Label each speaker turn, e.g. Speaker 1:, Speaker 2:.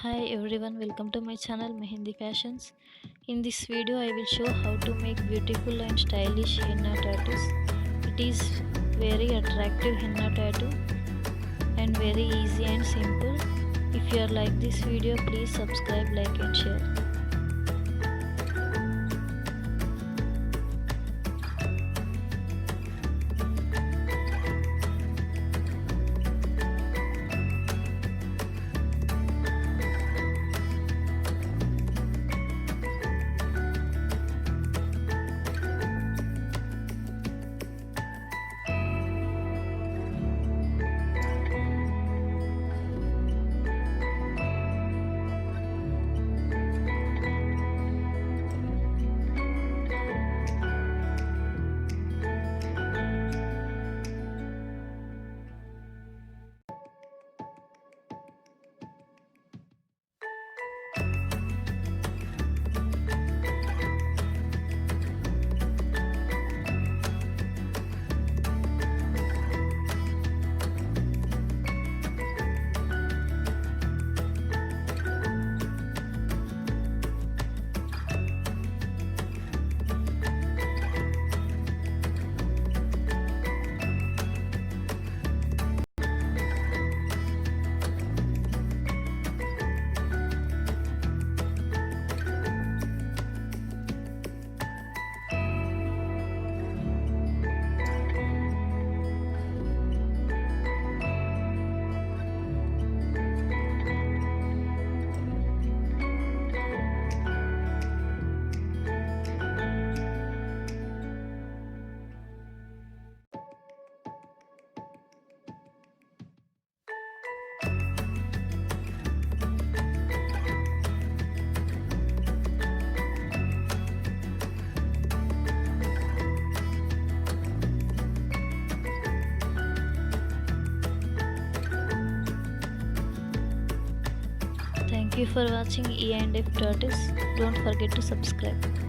Speaker 1: Hi everyone, welcome to my channel Mehndi Fashions. In this video I will show how to make beautiful and stylish henna tattoos. It is very attractive henna tattoo and very easy and simple. If you are like this video, please subscribe, like and share. Thank you for watching E and F Tattoos. Don't forget to subscribe.